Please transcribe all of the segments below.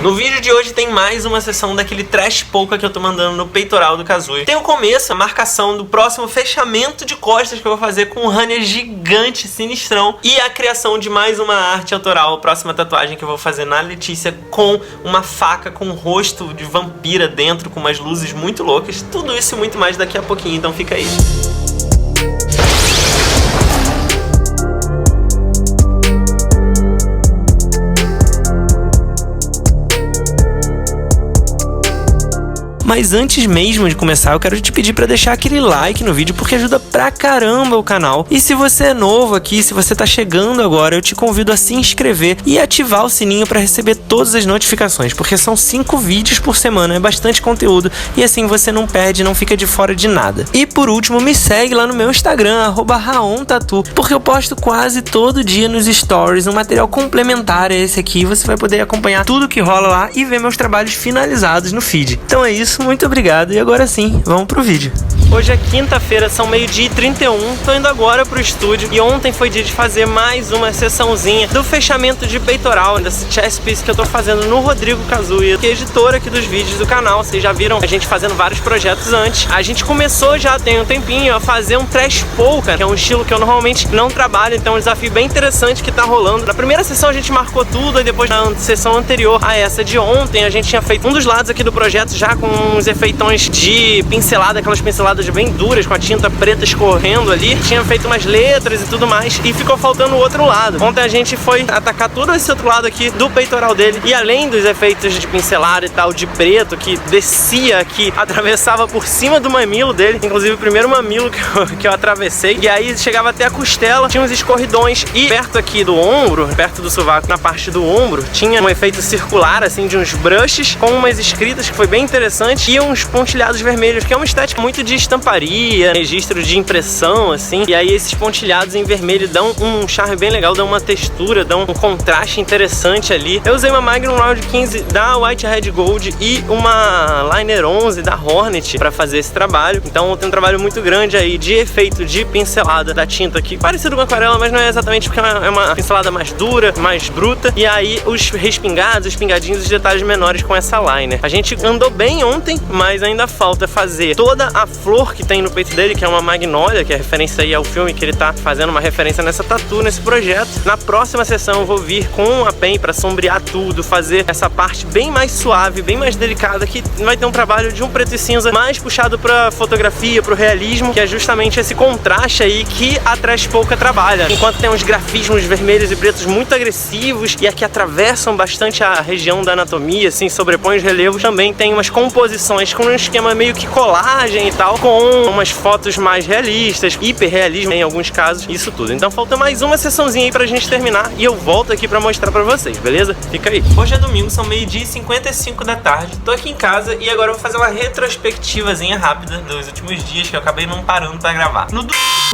No vídeo de hoje tem mais uma sessão daquele trash polka que eu tô mandando no peitoral do Kazuya. Tem o começo, a marcação do próximo fechamento de costas que eu vou fazer com um runner gigante, sinistrão, e a criação de mais uma arte autoral, a próxima tatuagem que eu vou fazer na Letícia com uma faca com um rosto de vampira dentro, com umas luzes muito loucas. Tudo isso e muito mais daqui a pouquinho, então fica aí. Mas antes mesmo de começar, eu quero te pedir para deixar aquele like no vídeo, porque ajuda pra caramba o canal. E se você é novo aqui, se você tá chegando agora, eu te convido a se inscrever e ativar o sininho para receber todas as notificações, porque são 5 vídeos por semana, é bastante conteúdo, e assim você não perde, não fica de fora de nada. E por último, me segue lá no meu Instagram, @raontatu, porque eu posto quase todo dia nos stories um material complementar a esse aqui, você vai poder acompanhar tudo que rola lá e ver meus trabalhos finalizados no feed. Então é isso. Muito obrigado e agora sim, vamos pro vídeo. Hoje é quinta-feira, são 12h31, tô indo agora pro estúdio e ontem foi dia de fazer mais uma sessãozinha do fechamento de peitoral desse chest piece que eu tô fazendo no Rodrigo Kazuya, que é editor aqui dos vídeos do canal. Vocês já viram a gente fazendo vários projetos antes. A gente começou já tem um tempinho a fazer um trash polka, que é um estilo que eu normalmente não trabalho, então é um desafio bem interessante que tá rolando. Na primeira sessão a gente marcou tudo e depois na sessão anterior a essa de ontem a gente tinha feito um dos lados aqui do projeto já com uns efeitões de pincelada, aquelas pinceladas bem duras com a tinta preta escorrendo ali. Tinha feito umas letras e tudo mais e ficou faltando o outro lado. Ontem a gente foi atacar todo esse outro lado aqui do peitoral dele e além dos efeitos de pincelada e tal de preto que descia aqui, atravessava por cima do mamilo dele, inclusive o primeiro mamilo que eu atravessei, e aí chegava até a costela, tinha uns escorridões e perto aqui do ombro, perto do sovaco, na parte do ombro, tinha um efeito circular assim de uns brushes com umas escritas que foi bem interessante e uns pontilhados vermelhos, que é uma estética muito de estamparia, registro de impressão, assim. E aí esses pontilhados em vermelho dão um charme bem legal, dão uma textura, dão um contraste interessante ali. Eu usei uma Magnum Round 15 da Whitehead Gold e uma Liner 11 da Hornet pra fazer esse trabalho. Então tem um trabalho muito grande aí de efeito de pincelada da tinta aqui, parecido com aquarela, mas não é exatamente porque é uma pincelada mais dura, mais bruta. E aí os respingados, os pingadinhos, os detalhes menores com essa liner. A gente andou bem ontem, mas ainda falta fazer toda a flor que tem no peito dele, que é uma magnólia, que é referência aí ao filme, que ele tá fazendo uma referência nessa tatu, nesse projeto. Na próxima sessão eu vou vir com a pen pra sombrear tudo, fazer essa parte bem mais suave, bem mais delicada, que vai ter um trabalho de um preto e cinza mais puxado pra fotografia, pro realismo, que é justamente esse contraste aí que a trash polka trabalha. Enquanto tem uns grafismos vermelhos e pretos muito agressivos e aqui atravessam bastante a região da anatomia, assim, sobrepõem os relevos, também tem umas composições com um esquema meio que colagem e tal, com umas fotos mais realistas, hiperrealismo em alguns casos, isso tudo. Então falta mais uma sessãozinha aí pra gente terminar e eu volto aqui pra mostrar pra vocês, beleza? Fica aí. Hoje é domingo, são 12h55 da tarde, tô aqui em casa e agora eu vou fazer uma retrospectivazinha rápida dos últimos dias que eu acabei não parando pra gravar. No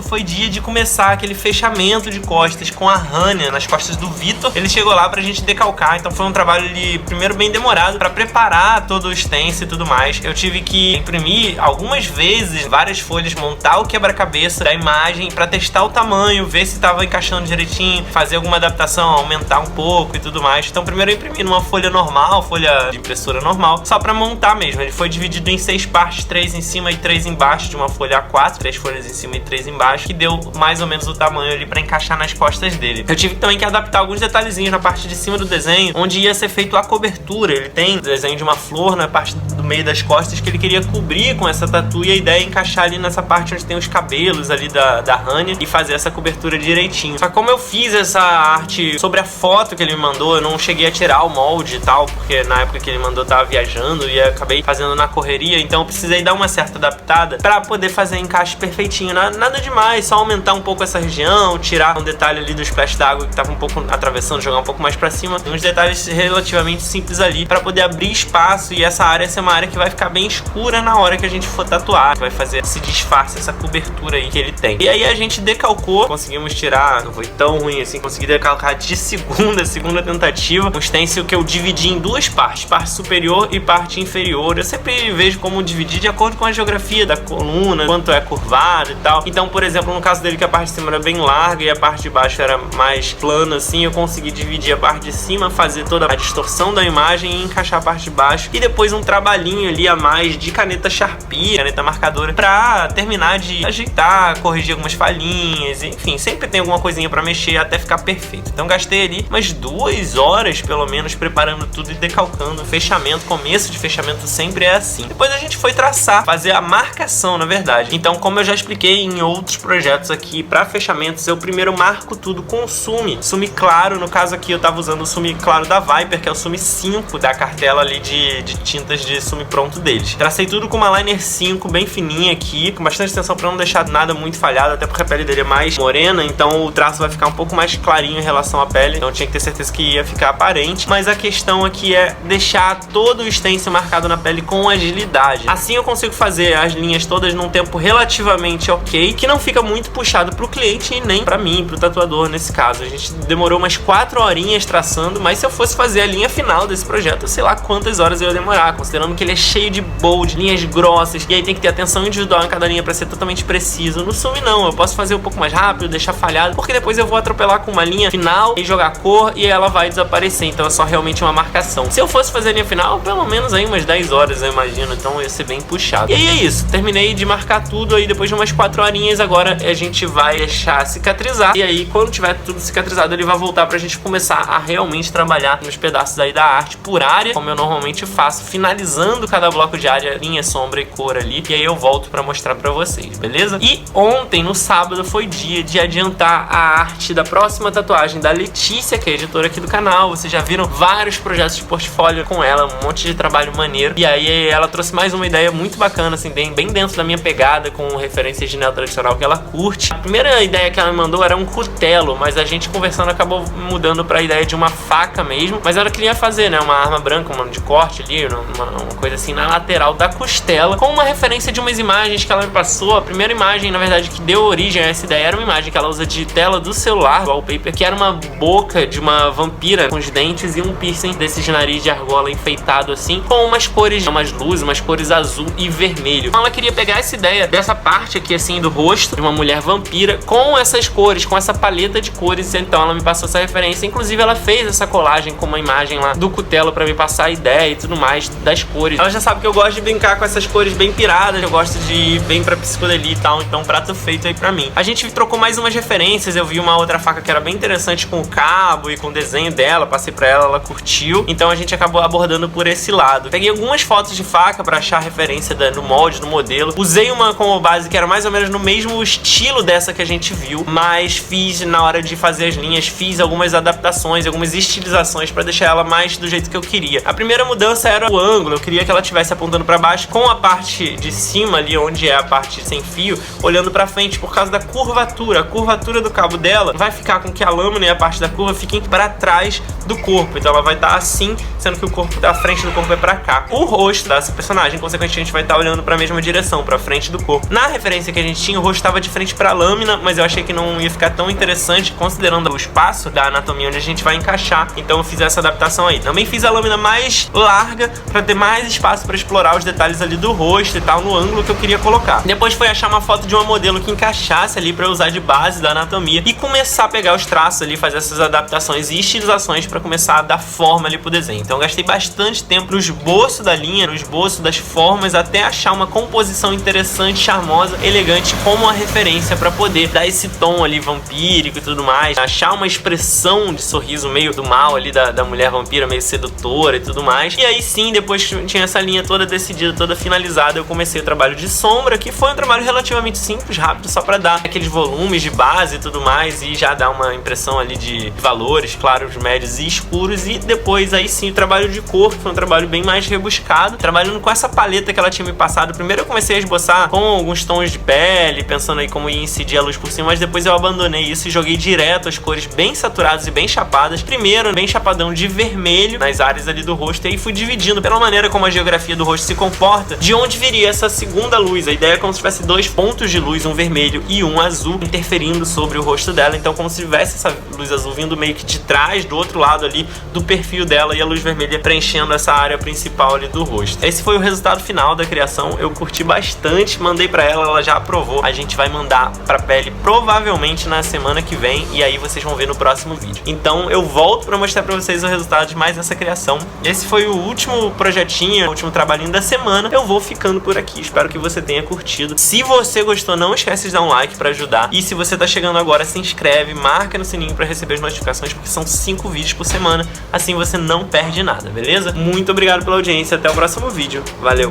foi dia de começar aquele fechamento de costas com a Hania nas costas do Vitor. Ele chegou lá pra gente decalcar, então foi um trabalho ali, primeiro bem demorado pra preparar todo o stencil e tudo mais. Eu tive que imprimir algumas vezes várias folhas, montar o quebra-cabeça da imagem pra testar o tamanho, ver se tava encaixando direitinho, fazer alguma adaptação, aumentar um pouco e tudo mais. Então primeiro eu imprimi numa folha normal, folha de impressora normal, só pra montar mesmo. Ele foi dividido em 6 partes, 3 em cima e 3 embaixo de uma folha A4, 3 folhas em cima e 3 embaixo, que deu mais ou menos o tamanho ali pra encaixar nas costas dele. Eu tive também que adaptar alguns detalhezinhos na parte de cima do desenho, onde ia ser feito a cobertura. Ele tem o desenho de uma flor na parte do meio das costas que ele queria cobrir com essa tatu, e a ideia é encaixar ali nessa parte onde tem os cabelos ali da Hania e fazer essa cobertura direitinho. Só que como eu fiz essa arte sobre a foto que ele me mandou, eu não cheguei a tirar o molde e tal, porque na época que ele mandou eu tava viajando e acabei fazendo na correria, então eu precisei dar uma certa adaptada pra poder fazer encaixe perfeitinho. Nada demais, só aumentar um pouco essa região, tirar um detalhe ali do splash d'água que tava um pouco atravessando, jogar um pouco mais pra cima, uns detalhes relativamente simples ali pra poder abrir espaço e essa área ser uma área que vai ficar bem escura na hora que a gente for tatuar, que vai fazer esse disfarce, essa cobertura aí que ele tem. E aí a gente decalcou, conseguimos tirar, não foi tão ruim assim, consegui decalcar de segunda tentativa, um stencil que eu dividi em duas partes, parte superior e parte inferior. Eu sempre vejo como dividir de acordo com a geografia da coluna, quanto é curvado e tal. Então, por por exemplo, no caso dele que a parte de cima era bem larga e a parte de baixo era mais plana assim, eu consegui dividir a parte de cima, fazer toda a distorção da imagem e encaixar a parte de baixo, e depois um trabalhinho ali a mais de caneta Sharpie, caneta marcadora, pra terminar de ajeitar, corrigir algumas falhinhas, enfim, sempre tem alguma coisinha pra mexer até ficar perfeito. Então gastei ali umas 2 horas pelo menos preparando tudo e decalcando. Fechamento, começo de fechamento sempre é assim. Depois a gente foi traçar, fazer a marcação, na verdade. Então, como eu já expliquei em outros projetos aqui, para fechamentos eu primeiro marco tudo com sume claro. No caso aqui eu tava usando o sume claro da Viper, que é o sume 5 da cartela ali de tintas de sume pronto deles. Tracei tudo com uma liner 5 bem fininha aqui, com bastante atenção para não deixar nada muito falhado, até porque a pele dele é mais morena, então o traço vai ficar um pouco mais clarinho em relação à pele, então eu tinha que ter certeza que ia ficar aparente. Mas a questão aqui é deixar todo o stencil marcado na pele com agilidade. Assim eu consigo fazer as linhas todas num tempo relativamente ok, que não fica muito puxado pro cliente e nem pra mim, pro tatuador nesse caso. A gente demorou umas 4 horinhas traçando, mas se eu fosse fazer a linha final desse projeto, eu sei lá quantas horas eu ia demorar, considerando que ele é cheio de bold, linhas grossas, e aí tem que ter atenção individual em cada linha pra ser totalmente preciso. No sume não, eu posso fazer um pouco mais rápido, deixar falhado, porque depois eu vou atropelar com uma linha final e jogar cor e ela vai desaparecer, então é só realmente uma marcação. Se eu fosse fazer a linha final, pelo menos aí umas 10 horas eu imagino, então ia ser bem puxado. E aí é isso, terminei de marcar tudo aí depois de umas 4 horinhas. Agora a gente vai deixar cicatrizar, e aí quando tiver tudo cicatrizado ele vai voltar pra gente começar a realmente trabalhar nos pedaços aí da arte por área, como eu normalmente faço, finalizando cada bloco de área, linha, sombra e cor ali, e aí eu volto pra mostrar pra vocês, beleza? E ontem, no sábado, foi dia de adiantar a arte da próxima tatuagem da Letícia, que é a editora aqui do canal. Vocês já viram vários projetos de portfólio com ela, um monte de trabalho maneiro, e aí ela trouxe mais uma ideia muito bacana, assim, bem dentro da minha pegada, com referências de neo tradicional que ela curte. A primeira ideia que ela me mandou era um cutelo, mas a gente conversando acabou mudando pra ideia de uma faca mesmo, mas ela queria fazer, né, uma arma branca, uma de corte ali, uma coisa assim na lateral da costela, com uma referência de umas imagens que ela me passou. A primeira imagem, na verdade, que deu origem a essa ideia era uma imagem que ela usa de tela do celular, do wallpaper, que era uma boca de uma vampira com os dentes e um piercing desses de nariz de argola enfeitado assim, com umas cores, umas luzes, umas cores azul e vermelho. Então ela queria pegar essa ideia dessa parte aqui assim do rosto de uma mulher vampira com essas cores, com essa paleta de cores, então ela me passou essa referência. Inclusive ela fez essa colagem com uma imagem lá do cutelo pra me passar a ideia e tudo mais das cores. Ela já sabe que eu gosto de brincar com essas cores bem piradas, eu gosto de ir bem pra psicodelia e tal, então prato feito aí pra mim. A gente trocou mais umas referências, eu vi uma outra faca que era bem interessante com o cabo e com o desenho dela, passei pra ela, ela curtiu, então a gente acabou abordando por esse lado. Peguei algumas fotos de faca pra achar referência no molde, no modelo, usei uma como base que era mais ou menos no mesmo estilo dessa que a gente viu, mas fiz na hora de fazer as linhas, fiz algumas adaptações, algumas estilizações pra deixar ela mais do jeito que eu queria. A primeira mudança era o ângulo, eu queria que ela estivesse apontando pra baixo com a parte de cima ali, onde é a parte sem fio, olhando pra frente por causa da curvatura. A curvatura do cabo dela vai ficar com que a lâmina e a parte da curva fiquem pra trás do corpo, então ela vai estar assim, sendo que o corpo da frente do corpo é pra cá. O rosto dessa personagem, consequentemente, vai estar olhando pra mesma direção, pra frente do corpo. Na referência que a gente tinha, o rosto estava de frente pra lâmina, mas eu achei que não ia ficar tão interessante considerando o espaço da anatomia onde a gente vai encaixar, então eu fiz essa adaptação aí. Também fiz a lâmina mais larga pra ter mais espaço pra explorar os detalhes ali do rosto e tal, no ângulo que eu queria colocar. Depois foi achar uma foto de uma modelo que encaixasse ali pra eu usar de base da anatomia e começar a pegar os traços ali, fazer essas adaptações e estilizações pra começar a dar forma ali pro desenho. Então eu gastei bastante tempo no esboço da linha, no esboço das formas, até achar uma composição interessante, charmosa, elegante, como uma referência pra poder dar esse tom ali vampírico e tudo mais, achar uma expressão de sorriso meio do mal ali da mulher vampira, meio sedutora e tudo mais. E aí sim, depois que tinha essa linha toda decidida, toda finalizada, eu comecei o trabalho de sombra, que foi um trabalho relativamente simples, rápido, só pra dar aqueles volumes de base e tudo mais, e já dar uma impressão ali de valores claros, médios e escuros. E depois aí sim o trabalho de cor, que foi um trabalho bem mais rebuscado, trabalhando com essa paleta que ela tinha me passado. Primeiro eu comecei a esboçar com alguns tons de pele, pensando aí como ia incidir a luz por cima, mas depois eu abandonei isso e joguei direto as cores bem saturadas e bem chapadas. Primeiro bem chapadão de vermelho nas áreas ali do rosto, e aí fui dividindo pela maneira como a geografia do rosto se comporta, de onde viria essa segunda luz. A ideia é como se tivesse 2 pontos de luz, um vermelho e um azul, interferindo sobre o rosto dela, então como se tivesse essa luz azul vindo meio que de trás, do outro lado ali do perfil dela, e a luz vermelha preenchendo essa área principal ali do rosto. Esse foi o resultado final da criação, eu curti bastante, mandei pra ela, ela já aprovou. A gente gente vai mandar pra pele provavelmente na semana que vem, e aí vocês vão ver no próximo vídeo. Então eu volto pra mostrar pra vocês o resultado de mais essa criação. Esse foi o último projetinho, o último trabalhinho da semana. Eu vou ficando por aqui, espero que você tenha curtido. Se você gostou, não esquece de dar um like pra ajudar. E se você tá chegando agora, se inscreve, marca no sininho pra receber as notificações, porque são 5 vídeos por semana, assim você não perde nada, beleza? Muito obrigado pela audiência, até o próximo vídeo. Valeu!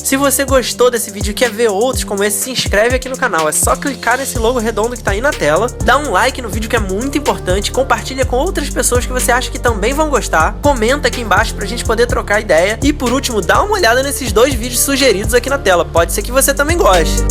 Se você gostou desse vídeo e quer ver outros como esse, se inscreve aqui no canal. É só clicar nesse logo redondo que tá aí na tela, dá um like no vídeo que é muito importante, compartilha com outras pessoas que você acha que também vão gostar, comenta aqui embaixo pra gente poder trocar ideia e por último, dá uma olhada nesses 2 vídeos sugeridos aqui na tela, pode ser que você também goste.